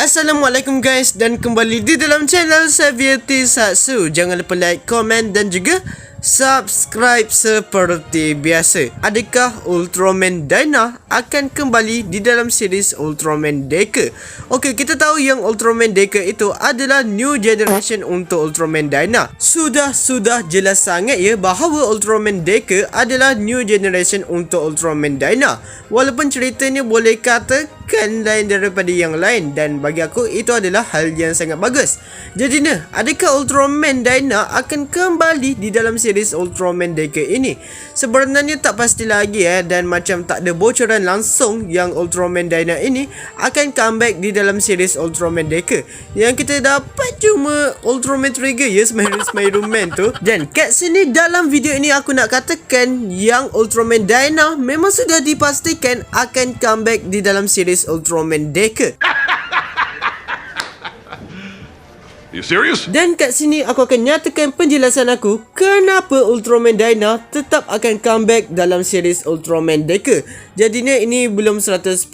Assalamualaikum guys, dan kembali di dalam channel Xavier Tisatsu. Jangan lupa like, komen dan juga subscribe seperti biasa. Adakah Ultraman Dyna akan kembali di dalam series Ultraman Deca? Okey, kita tahu yang Ultraman Deca itu adalah new generation untuk Ultraman Dyna. Sudah jelas sangat ya bahawa Ultraman Deca adalah new generation untuk Ultraman Dyna. Walaupun ceritanya boleh katakan lain daripada yang lain, dan bagi aku itu adalah hal yang sangat bagus. Jadi adakah Ultraman Dyna akan kembali di dalam series Ultraman Deca ini? Sebenarnya tak pasti lagi dan macam tak ada bocoran langsung yang Ultraman Dyna ini akan comeback di dalam series Ultraman Deca. Yang kita dapat cuma Ultraman Trigger ya, Smairu Man tu. Dan kat sini dalam video ini aku nak katakan yang Ultraman Dyna memang sudah dipastikan akan comeback di dalam series Ultraman Deca. You serious? Dan kat sini aku akan nyatakan penjelasan aku kenapa Ultraman Dyna tetap akan comeback dalam series Ultraman Deca. Jadinya ini belum 100%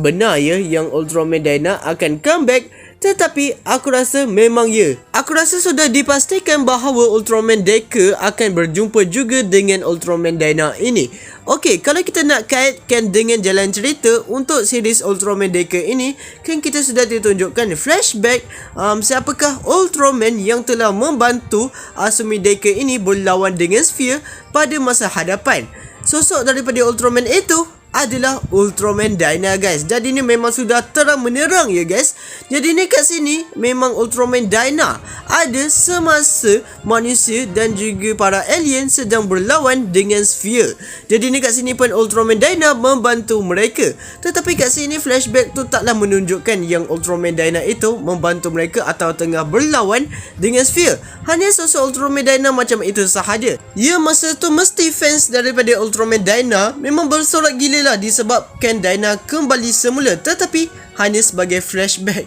benar ya yang Ultraman Dyna akan comeback, tetapi aku rasa memang ya. Aku rasa sudah dipastikan bahawa Ultraman Deca akan berjumpa juga dengan Ultraman Dyna ini. Okey, kalau kita nak kaitkan dengan jalan cerita untuk series Ultraman Deca ini, kan kita sudah ditunjukkan flashback siapakah Ultraman yang telah membantu Asumi Deca ini berlawan dengan Sphere pada masa hadapan. Sosok daripada Ultraman itu adalah Ultraman Dyna guys. Jadi ni memang sudah terang menerang ya guys. Jadi ni kat sini memang Ultraman Dyna ada semasa manusia dan juga para alien sedang berlawan dengan Sphere. Jadi ni kat sini pun Ultraman Dyna membantu mereka. Tetapi kat sini flashback tu taklah menunjukkan yang Ultraman Dyna itu membantu mereka atau tengah berlawan dengan Sphere. Hanya sosok Ultraman Dyna macam itu sahaja. Ya, masa tu mesti fans daripada Ultraman Dyna memang bersorak gila disebabkan Dyna kembali semula, tetapi hanya sebagai flashback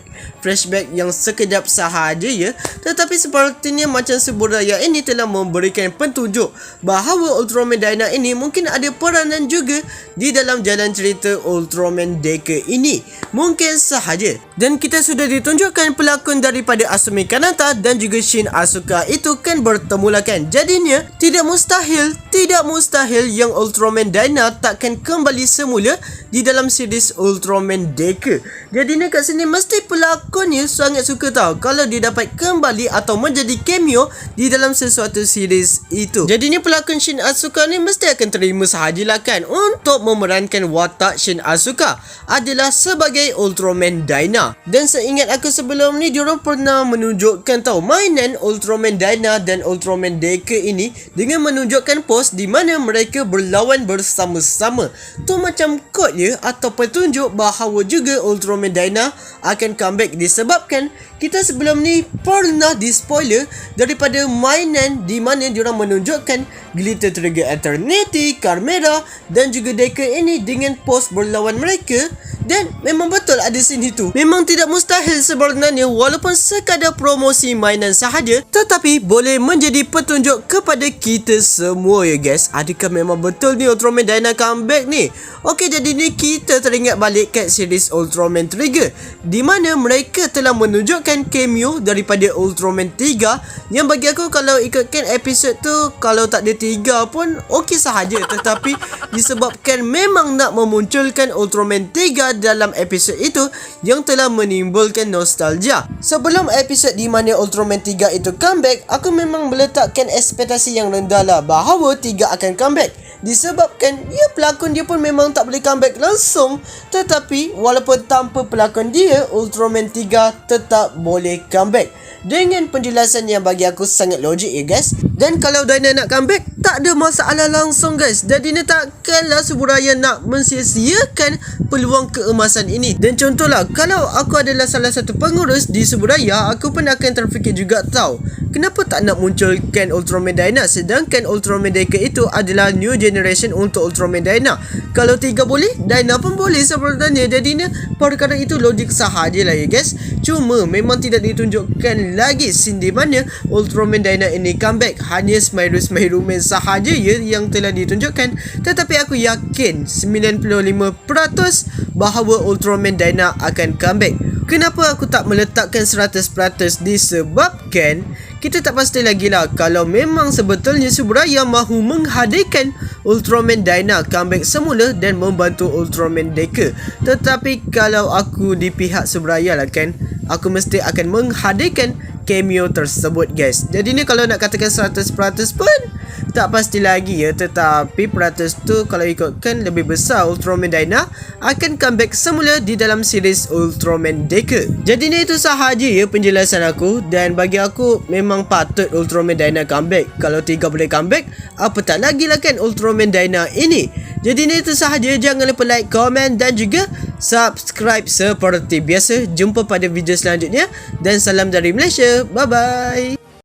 yang sekejap sahaja ya. Tetapi sepertinya macam Subaraya ini telah memberikan petunjuk bahawa Ultraman Dyna ini mungkin ada peranan juga di dalam jalan cerita Ultraman Deca ini. Mungkin sahaja. Dan kita sudah ditunjukkan pelakon daripada Asumi Kanata dan juga Shin Asuka itu kan bertemu lah kan. Jadinya tidak mustahil yang Ultraman Dyna takkan kembali semula di dalam series Ultraman Deca. Jadi ni kat sini mesti pelakonnya sangat suka tahu kalau dia dapat kembali atau menjadi cameo di dalam sesuatu series itu. Jadi ni pelakon Shin Asuka ni mesti akan terima sahajalah kan untuk memerankan watak Shin Asuka adalah sebagai Ultraman Dyna. Dan seingat aku sebelum ni diorang pernah menunjukkan tahu mainan Ultraman Dyna dan Ultraman Deca ini dengan menunjukkan pose di mana mereka berlawan bersama-sama. Tu macam kod ya atau petunjuk bahawa juga Ultraman Dyna akan comeback disebabkan kita sebelum ni pernah di spoiler daripada mainan di mana diorang menunjukkan Glitter Trigger Eternity, Carmera dan juga Deca ini dengan pose berlawan mereka. Dan memang betul ada scene itu. Memang tidak mustahil sebenarnya walaupun sekadar promosi mainan sahaja, tetapi boleh menjadi petunjuk kepada kita semua ya guys. Adakah memang betul ni Ultraman Dyna comeback ni? Okey, jadi ni kita teringat balik kat series Ultraman Trigger di mana mereka telah menunjukkan cameo daripada Ultraman 3 yang bagi aku kalau ikutkan episod tu kalau tak ada 3 pun okey sahaja, tetapi disebabkan memang nak memunculkan Ultraman 3 dalam episod itu yang telah menimbulkan nostalgia. Sebelum episod di mana Ultraman 3 itu comeback, aku memang meletakkan ekspektasi yang rendah lah bahawa 3 akan comeback. Disebabkan ya pelakon dia pun memang tak boleh comeback langsung, tetapi walaupun tanpa pelakon dia, Ultraman 3 tetap boleh comeback dengan penjelasan yang bagi aku sangat logik ya guys. Dan kalau Dyna nak comeback, tak ada masalah langsung guys. Jadi ni takkanlah Subaraya nak mensia-siakan peluang keemasan ini. Dan contohlah, kalau aku adalah salah satu pengurus di Subaraya, aku pun akan terfikir juga tahu kenapa tak nak munculkan Ultraman Dyna sedangkan Ultraman Deca itu adalah new generation untuk Ultraman Dyna. Kalau 3 boleh, Dyna pun boleh sebenarnya. Jadinya perkara itu logik sahajalah ya guys. Cuma memang tidak ditunjukkan lagi scene di mana Ultraman Dyna ini comeback. Hanya Smairu Man sahaja ya yang telah ditunjukkan. Tetapi aku yakin 95% bahawa Ultraman Dyna akan comeback. Kenapa aku tak meletakkan 100% disebabkan kita tak pasti lagi lah kalau memang sebetulnya Subraya mahu menghadirkan Ultraman Dyna comeback semula dan membantu Ultraman Deca. Tetapi kalau aku di pihak Subraya lah kan, aku mesti akan menghadirkan cameo tersebut guys. Jadi ni kalau nak katakan 100% pun tak pasti lagi ya, tetapi peratus tu kalau ikutkan lebih besar Ultraman Dyna akan comeback semula di dalam series Ultraman Deca. Jadi ni itu sahaja ya penjelasan aku, dan bagi aku memang patut Ultraman Dyna comeback. Kalau 3 boleh comeback, apa tak lagi lah kan Ultraman Dyna ini. Jadi ni itu sahaja, jangan lupa like, komen dan juga subscribe seperti biasa. Jumpa pada video selanjutnya dan salam dari Malaysia. Bye bye.